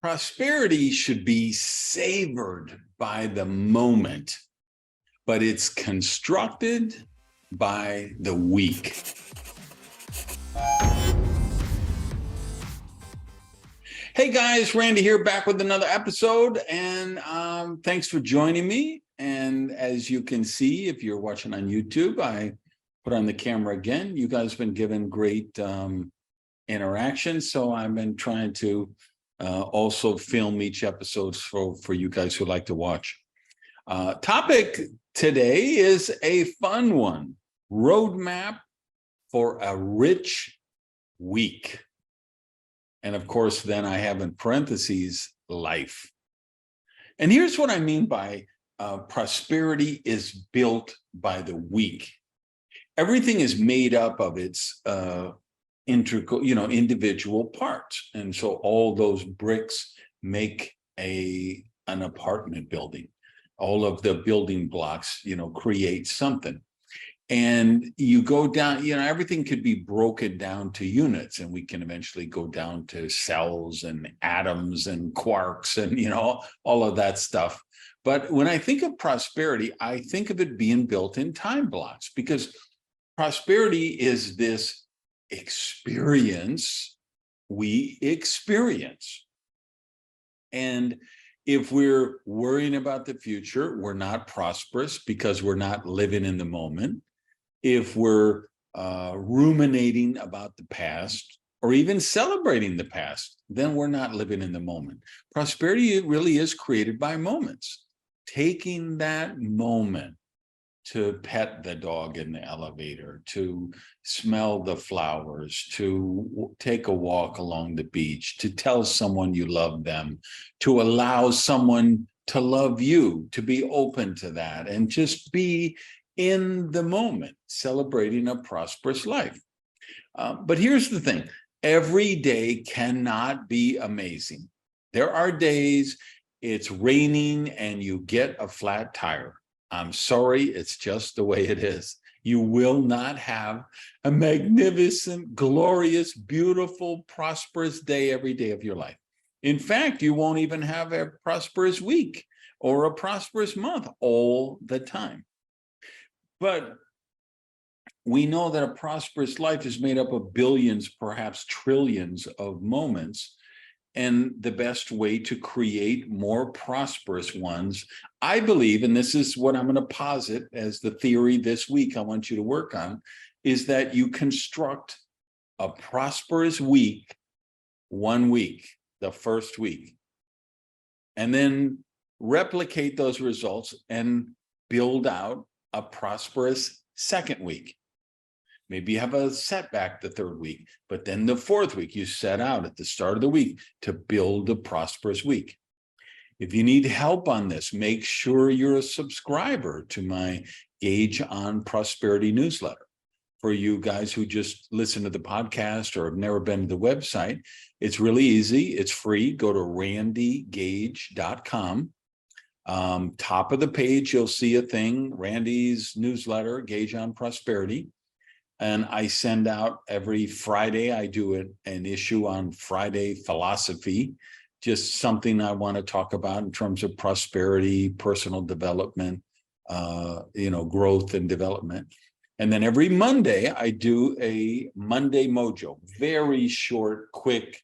Prosperity should be savored by the moment, but it's constructed by the week. Hey guys, Randy here, back with another episode, and thanks for joining me. And as you can see, if you're watching on YouTube, I put on the camera again. You guys have been given great interaction, so I've been trying to also film each episode for you guys who like to watch. Topic today is a fun one: roadmap for a rich week. And of course, then I have in parentheses, life. And here's what I mean by prosperity is built by the week. Everything is made up of its individual parts. And so all those bricks make an apartment building. All of the building blocks, create something. And you go down, everything could be broken down to units, and we can eventually go down to cells and atoms and quarks and, all of that stuff. But when I think of prosperity, I think of it being built in time blocks, because prosperity is this experience we experience. And if we're worrying about the future, we're not prosperous because we're not living in the moment. If we're ruminating about the past or even celebrating the past, then we're not living in the moment. Prosperity really is created by moments. Taking that moment to pet the dog in the elevator, to smell the flowers, to take a walk along the beach, to tell someone you love them, to allow someone to love you, to be open to that, and just be in the moment, celebrating a prosperous life. But here's the thing: every day cannot be amazing. There are days it's raining and you get a flat tire. I'm sorry, it's just the way it is. You will not have a magnificent, glorious, beautiful, prosperous day every day of your life. In fact, you won't even have a prosperous week or a prosperous month all the time. But we know that a prosperous life is made up of billions, perhaps trillions of moments. And the best way to create more prosperous ones, I believe, and this is what I'm going to posit as the theory this week I want you to work on, is that you construct a prosperous week, 1 week, the first week, and then replicate those results and build out a prosperous second week. Maybe you have a setback the third week, but then the fourth week, you set out at the start of the week to build a prosperous week. If you need help on this, make sure you're a subscriber to my Gauge on Prosperity newsletter. For you guys who just listen to the podcast or have never been to the website, it's really easy. It's free. Go to randygage.com. Top of the page, you'll see a thing, Randy's newsletter, Gauge on Prosperity. And I send out every Friday. I do an issue on Friday philosophy, just something I want to talk about in terms of prosperity, personal development, growth and development. And then every Monday, I do a Monday Mojo, very short, quick,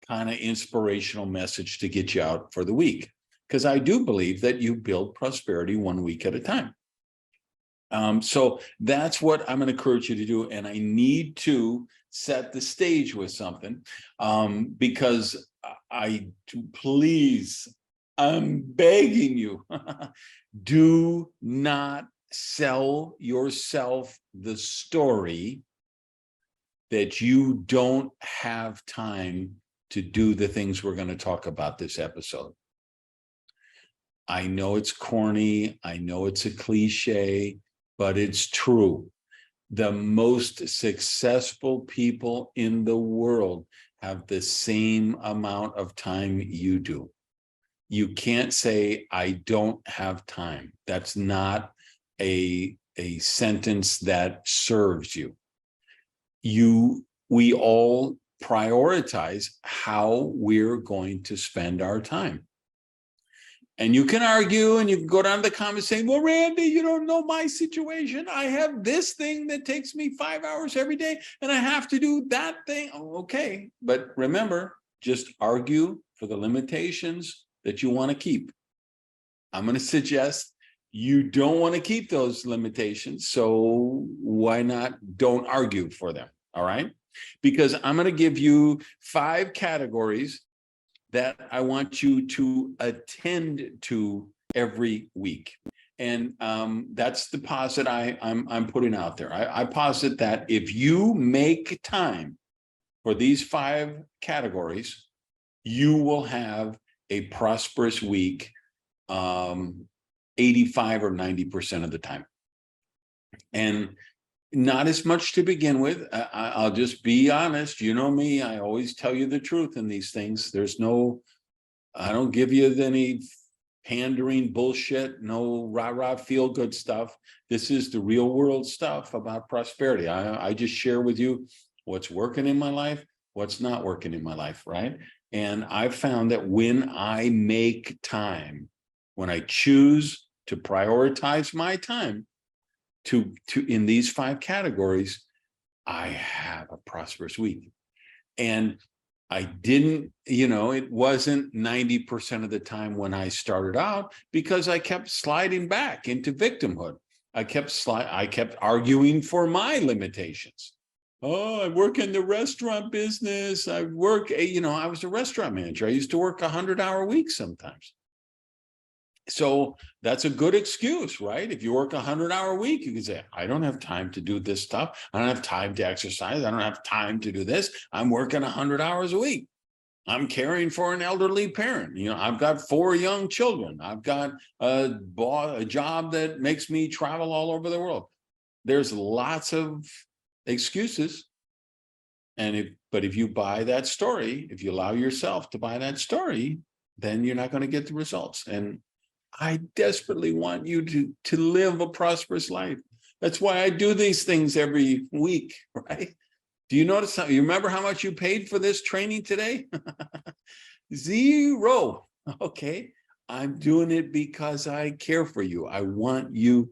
kind of inspirational message to get you out for the week. Because I do believe that you build prosperity 1 week at a time. So that's what I'm going to encourage you to do. And I need to set the stage with something because I'm begging you, do not sell yourself the story that you don't have time to do the things we're going to talk about this episode. I know it's corny. I know it's a cliche, but it's true. The most successful people in the world have the same amount of time you do. You can't say, I don't have time. That's not a sentence that serves you. We all prioritize how we're going to spend our time. And you can argue and you can go down to the comments saying, well, Randy, you don't know my situation. I have this thing that takes me 5 hours every day and I have to do that thing. Oh, okay. But remember, just argue for the limitations that you want to keep. I'm going to suggest you don't want to keep those limitations. So why not don't argue for them? All right. Because I'm going to give you 5 categories that I want you to attend to every week. And that's the posit I'm putting out there. I posit that if you make time for these 5 categories, you will have a prosperous week 85 or 90% of the time. And not as much to begin with. I'll just be honest. You know me, I always tell you the truth in these things. I don't give you any pandering bullshit, no rah-rah feel-good stuff. This is the real world stuff about prosperity. I just share with you what's working in my life, what's not working in my life, right? And I've found that when I make time, when I choose to prioritize my time to in these 5 categories, I have a prosperous week. And I didn't, it wasn't 90% of the time when I started out, because I kept sliding back into victimhood. I kept arguing for my limitations. Oh, I work in the restaurant business. I was a restaurant manager. I used to work 100-hour weeks sometimes. So that's a good excuse, right? If you work 100-hour week, you can say, I don't have time to do this stuff. I don't have time to exercise. I don't have time to do this. I'm working 100 hours a week. I'm caring for an elderly parent. I've got 4 young children. I've got a job that makes me travel all over the world. There's lots of excuses. But if you buy that story, if you allow yourself to buy that story, then you're not going to get the results. And I desperately want you to live a prosperous life. That's why I do these things every week, right? Do you notice you remember how much you paid for this training today? 0. Okay. I'm doing it because I care for you. I want you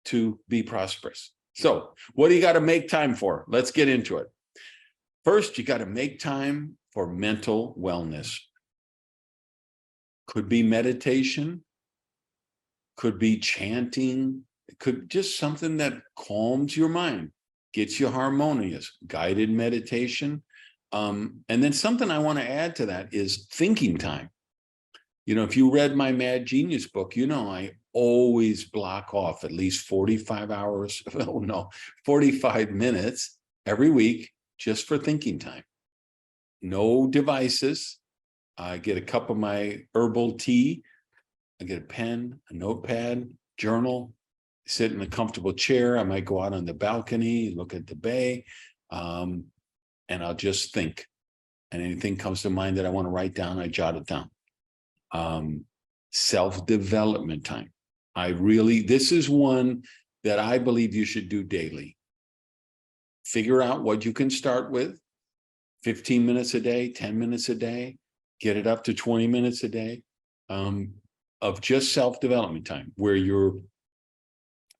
to be prosperous. So what do you got to make time for? Let's get into it. First, you got to make time for mental wellness. Could be meditation. Could be chanting. It could just something that calms your mind, gets you harmonious, guided meditation. And then something I want to add to that is thinking time. If you read my Mad Genius book, I always block off at least 45 hours, 45 minutes every week just for thinking time. No devices. I get a cup of my herbal tea. I get a pen, a notepad, journal, sit in a comfortable chair. I might go out on the balcony, look at the bay, and I'll just think. And anything comes to mind that I want to write down, I jot it down. Self-development time. This is one that I believe you should do daily. Figure out what you can start with, 15 minutes a day, 10 minutes a day, get it up to 20 minutes a day. Of just self-development time, where you're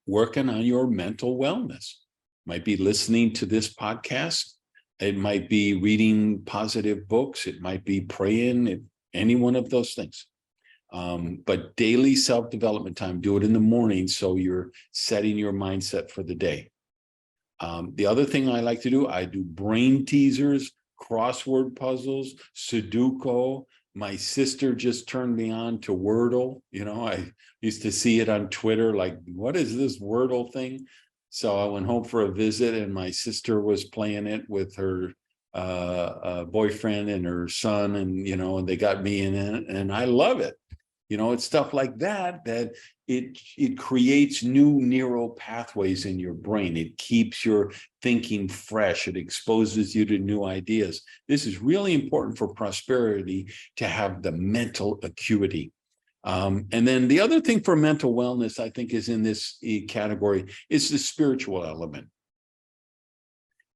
working on your mental wellness. Might be listening to this podcast. It might be reading positive books. It might be praying, any one of those things. But daily self-development time, do it in the morning so you're setting your mindset for the day. The other thing I like to do, I do brain teasers, crossword puzzles, Sudoku. My sister just turned me on to Wordle. I used to see it on Twitter, like, what is this Wordle thing? So I went home for a visit and my sister was playing it with her boyfriend and her son, and they got me in it, and I love it. It's stuff like that it creates new neural pathways in your brain. It keeps your thinking fresh. It exposes you to new ideas. This is really important for prosperity, to have the mental acuity. And then the other thing for mental wellness, I think, is in this category, is the spiritual element.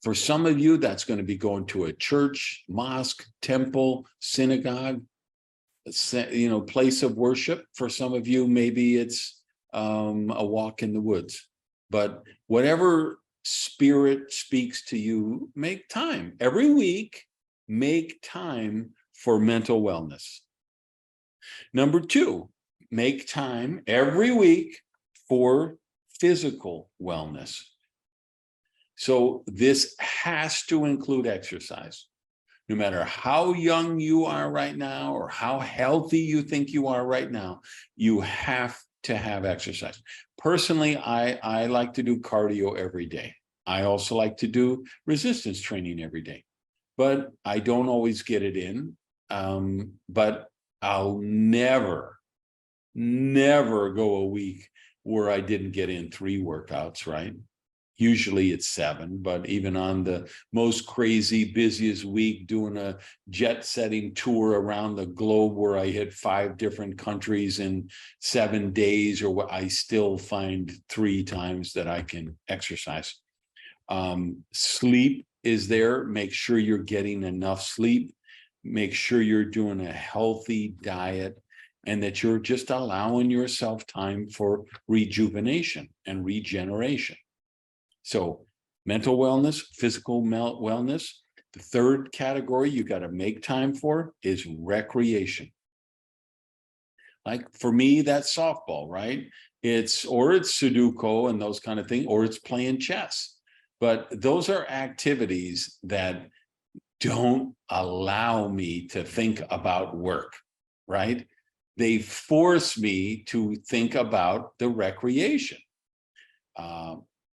For some of you, that's going to be going to a church, mosque, temple, synagogue, place of worship. For some of you, maybe it's a walk in the woods. But whatever spirit speaks to you, make time. Every week, make time for mental wellness. Number 2, make time every week for physical wellness. So this has to include exercise. No matter how young you are right now or how healthy you think you are right now, you have to have exercise. Personally, I like to do cardio every day. I also like to do resistance training every day, but I don't always get it in. But I'll never go a week where I didn't get in 3 workouts, right? Usually it's 7, but even on the most crazy, busiest week, doing a jet-setting tour around the globe where I hit 5 different countries in 7 days, or what, I still find 3 times that I can exercise. Sleep is there. Make sure you're getting enough sleep. Make sure you're doing a healthy diet, and that you're just allowing yourself time for rejuvenation and regeneration. So mental wellness, physical wellness. The third category you got to make time for is recreation. Like for me, that's softball, right? It's Sudoku and those kind of things, or it's playing chess. But those are activities that don't allow me to think about work, right? They force me to think about the recreation.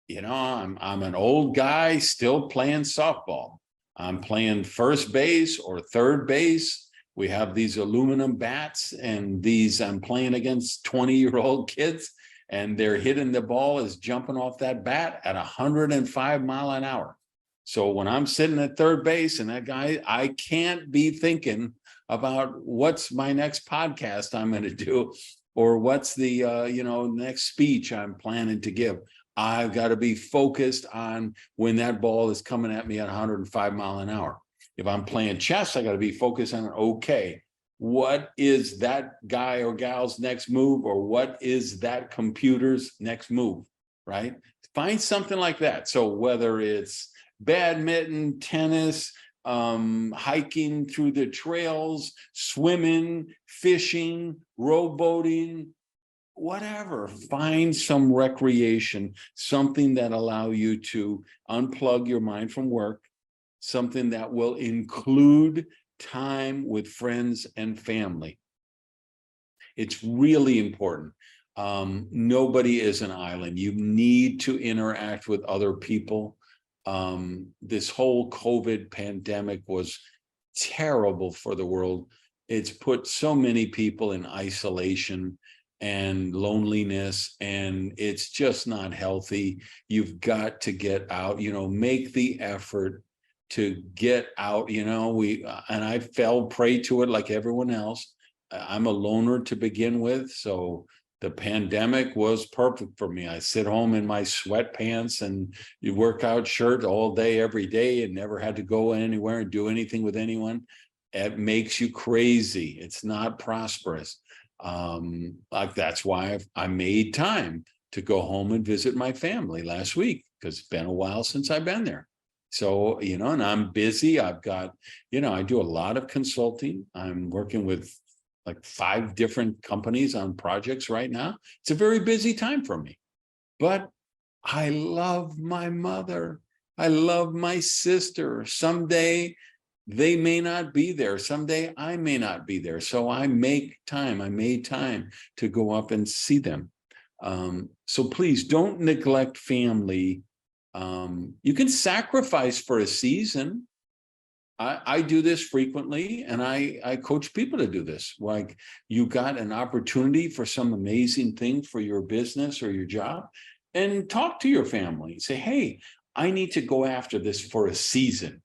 I'm an old guy still playing softball. I'm playing first base or third base. We have these aluminum bats, and I'm playing against 20-year-old kids, and they're hitting the ball is jumping off that bat at 105 mile an hour. So when I'm sitting at third base and that guy, I can't be thinking about what's my next podcast I'm going to do, or what's the next speech I'm planning to give. I've got to be focused on when that ball is coming at me at 105 mile an hour. If I'm playing chess, I got to be focused on, okay, what is that guy or gal's next move, or what is that computer's next move, right? Find something like that. So whether it's badminton, tennis, hiking through the trails, swimming, fishing, rowboating, whatever, find some recreation, something that allow you to unplug your mind from work, something that will include time with friends and family. It's really important. Nobody is an island. You need to interact with other people. This whole COVID pandemic was terrible for the world. It's put so many people in isolation and loneliness, and it's just not healthy. You've got to get out, make the effort to get out. And I fell prey to it like everyone else. I'm a loner to begin with, so the pandemic was perfect for me. I sit home in my sweatpants and workout shirt all day, every day, and never had to go anywhere and do anything with anyone. It makes you crazy. It's not prosperous. That's why I made time to go home and visit my family last week, because it's been a while since I've been there. So, and I'm busy. I've got, I do a lot of consulting. I'm working with like 5 different companies on projects right now. It's a very busy time for me, but I love my mother. I love my sister. Someday they may not be there. Someday I may not be there. So I make time. I made time to go up and see them. So please don't neglect family. You can sacrifice for a season. I do this frequently, and I coach people to do this. Like, you got an opportunity for some amazing thing for your business or your job, and talk to your family. Say, hey, I need to go after this for a season.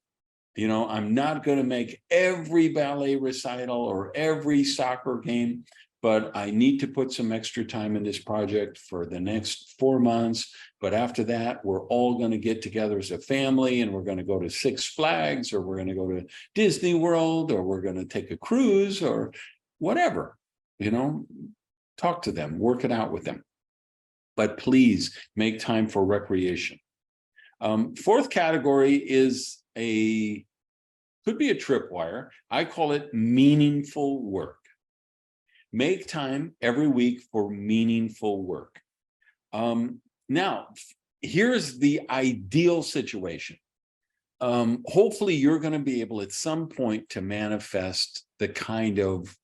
I'm not going to make every ballet recital or every soccer game, but I need to put some extra time in this project for the next 4 months. But after that, we're all going to get together as a family, and we're going to go to Six Flags, or we're going to go to Disney World, or we're going to take a cruise, or whatever, talk to them, work it out with them. But please make time for recreation. Fourth category could be a tripwire. I call it meaningful work. Make time every week for meaningful work. Now, here's the ideal situation. Hopefully, you're going to be able at some point to manifest the kind of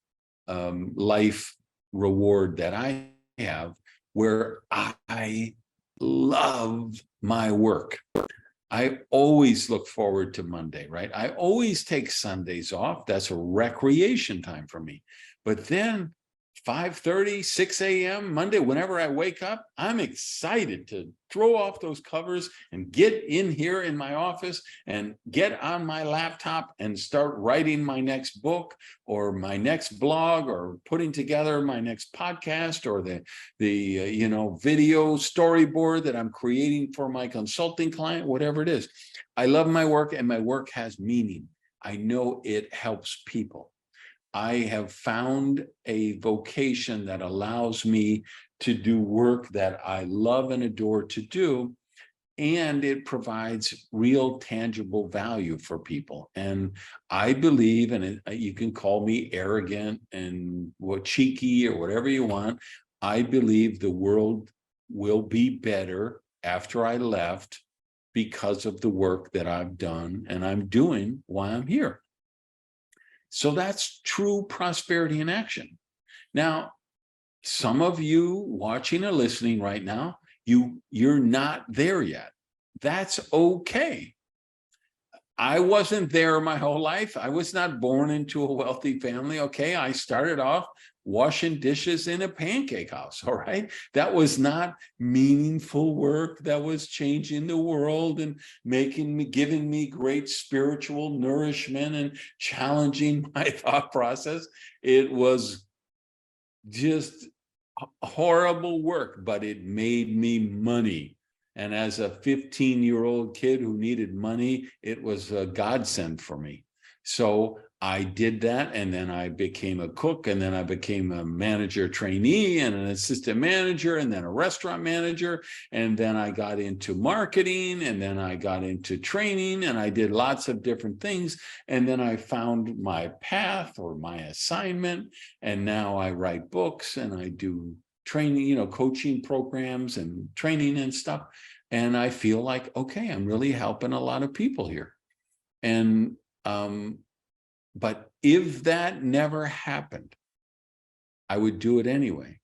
life reward that I have, where I love my work. I always look forward to Monday, right? I always take Sundays off. That's a recreation time for me. But then 5:30, 6 a.m. Monday, whenever I wake up, I'm excited to throw off those covers and get in here in my office and get on my laptop and start writing my next book or my next blog, or putting together my next podcast, or the video storyboard that I'm creating for my consulting client, whatever it is. I love my work, and my work has meaning. I know it helps people. I have found a vocation that allows me to do work that I love and adore to do, and it provides real tangible value for people. And I believe, and you can call me arrogant and cheeky or whatever you want, I believe the world will be better after I left because of the work that I've done and I'm doing while I'm here. So that's true prosperity in action. Now, some of you watching or listening right now, you're not there yet. That's okay. I wasn't there my whole life. I was not born into a wealthy family. Okay, I started off washing dishes in a pancake house. All right, that was not meaningful work. That was changing the world and giving me great spiritual nourishment and challenging my thought process. It was just horrible work, but it made me money. And as a 15-year-old kid who needed money, it was a godsend for me. So I did that, and then I became a cook, and then I became a manager trainee and an assistant manager, and then a restaurant manager, and then I got into marketing, and then I got into training, and I did lots of different things, and then I found my path or my assignment, and now I write books and I do training, coaching programs and training and stuff. And I feel like, okay, I'm really helping a lot of people here. And but if that never happened, I would do it anyway.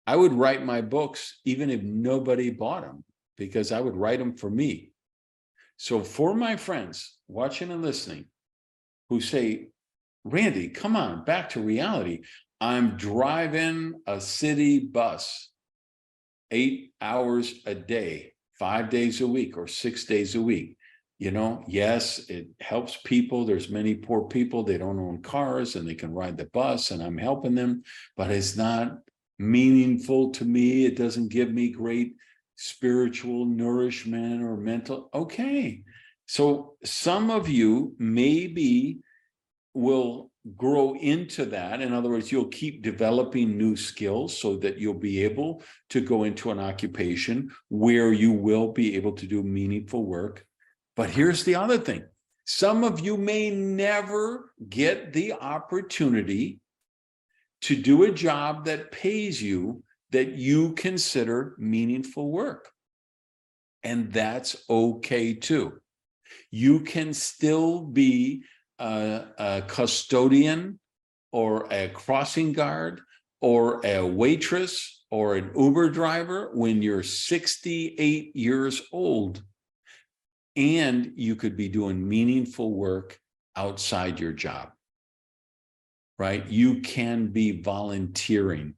I would write my books even if nobody bought them, because I would write them for me. So for my friends watching and listening who say, Randy, come on, back to reality. I'm driving a city bus 8 hours a day, 5 days a week, or 6 days a week. Yes, it helps people. There's many poor people, they don't own cars and they can ride the bus, and I'm helping them, but it's not meaningful to me. It doesn't give me great spiritual nourishment or mental. Okay. So some of you maybe will grow into that. In other words, you'll keep developing new skills so that you'll be able to go into an occupation where you will be able to do meaningful work. But here's the other thing. Some of you may never get the opportunity to do a job that pays you that you consider meaningful work. And that's okay too. You can still be a custodian or a crossing guard or a waitress or an Uber driver when you're 68 years old. And you could be doing meaningful work outside your job, right? You can be volunteering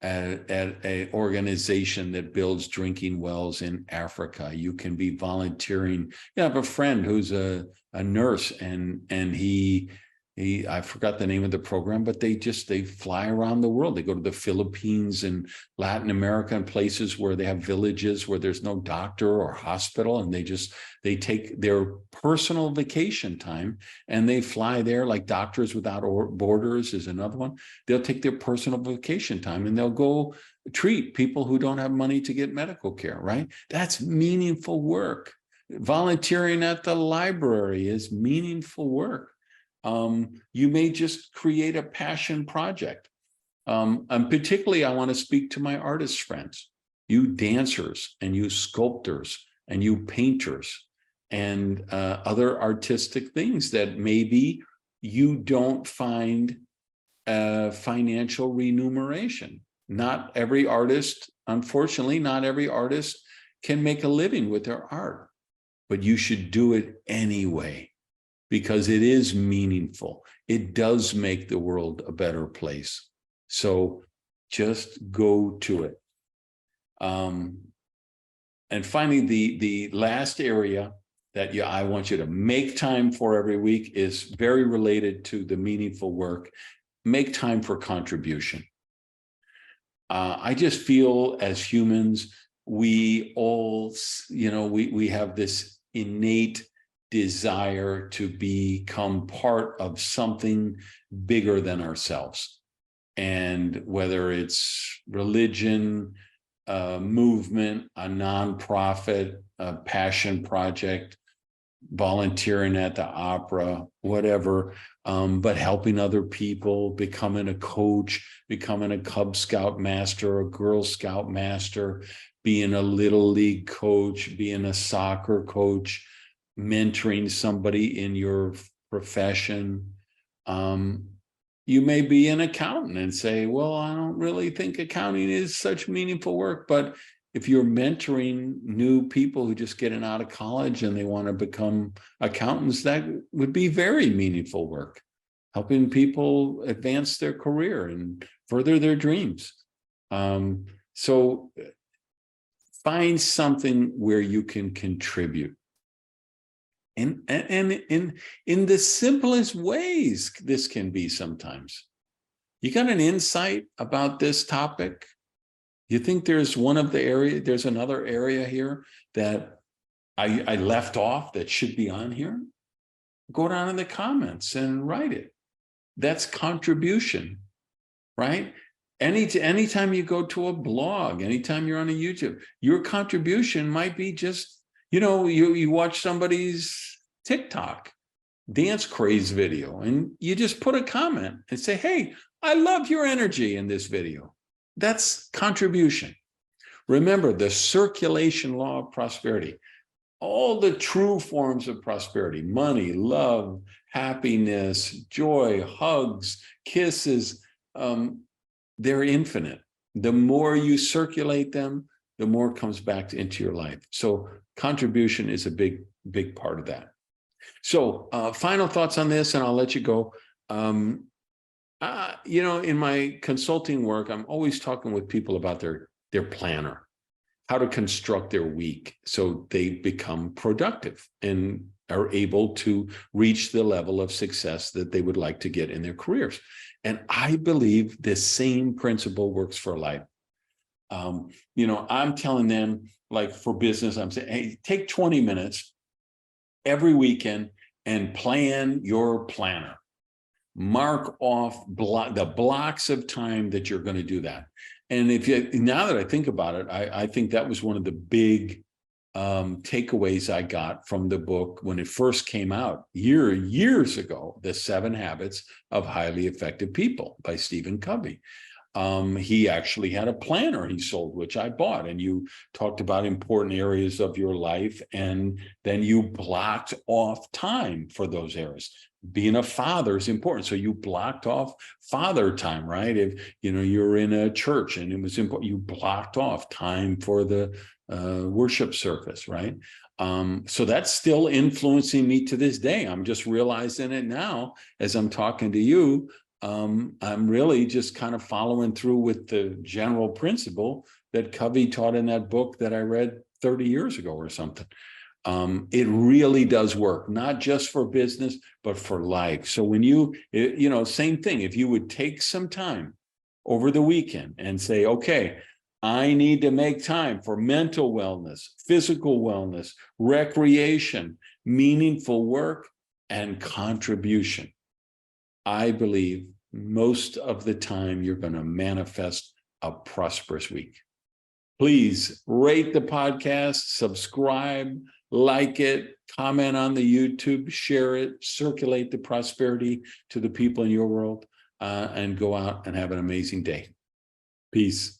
at an organization that builds drinking wells in Africa. You can be volunteering. I have a friend who's a nurse, and he I forgot the name of the program, but they fly around the world. They go to the Philippines and Latin America and places where they have villages where there's no doctor or hospital. And they take their personal vacation time and they fly there, like Doctors Without Borders is another one. They'll take their personal vacation time and they'll go treat people who don't have money to get medical care, right? That's meaningful work. Volunteering at the library is meaningful work. You may just create a passion project. And particularly, I want to speak to my artist friends, you dancers and you sculptors and you painters and other artistic things that maybe you don't find financial remuneration. Not every artist, unfortunately, not every artist can make a living with their art, but you should do it anyway, because it is meaningful. It does make the world a better place. So just go to it. And finally, the last area that I want you to make time for every week is very related to the meaningful work. Make time for contribution. I just feel as humans, we all, we have this innate desire to become part of something bigger than ourselves. And whether it's religion, a movement, a nonprofit, a passion project, volunteering at the opera, whatever, but helping other people, becoming a coach, becoming a Cub Scout master, a Girl Scout master, being a Little League coach, being a soccer coach, mentoring somebody in your profession. You may be an accountant and say, well, I don't really think accounting is such meaningful work. But if you're mentoring new people who just getting out of college and they want to become accountants, that would be very meaningful work, helping people advance their career and further their dreams. So find something where you can contribute. And in the simplest ways, this can be sometimes. You got an insight about this topic? You think there's there's another area here that I left off that should be on here? Go down in the comments and write it. That's contribution, right? Anytime you go to a blog, anytime you're on a YouTube, your contribution might be just, you watch somebody's TikTok dance craze video and you just put a comment and say, hey, I love your energy in this video. That's contribution. Remember the circulation law of prosperity. All the true forms of prosperity, money, love, happiness, joy, hugs, kisses, they're infinite. The more you circulate them, the more comes back into your life. So contribution is a big, big part of that. So final thoughts on this, and I'll let you go. In my consulting work, I'm always talking with people about their planner, how to construct their week so they become productive and are able to reach the level of success that they would like to get in their careers. And I believe this same principle works for life. I'm telling them, like for business, I'm saying, hey, take 20 minutes every weekend and plan your planner. Mark off the blocks of time that you're going to do that. And now that I think about it, I think that was one of the big takeaways I got from the book when it first came out years ago, The 7 Habits of Highly Effective People by Stephen Covey. He actually had a planner he sold, which I bought, and you talked about important areas of your life, and then you blocked off time for those areas. Being a father is important, so you blocked off father time, right? If you're in a church and it was important, you blocked off time for the worship service, right? So that's still influencing me to this day. I'm just realizing it now as I'm talking to you. I'm really just kind of following through with the general principle that Covey taught in that book that I read 30 years ago or something. It really does work, not just for business, but for life. So when same thing, if you would take some time over the weekend and say, okay, I need to make time for mental wellness, physical wellness, recreation, meaningful work, and contribution. I believe most of the time you're going to manifest a prosperous week. Please rate the podcast, subscribe, like it, comment on the YouTube, share it, circulate the prosperity to the people in your world, and go out and have an amazing day. Peace.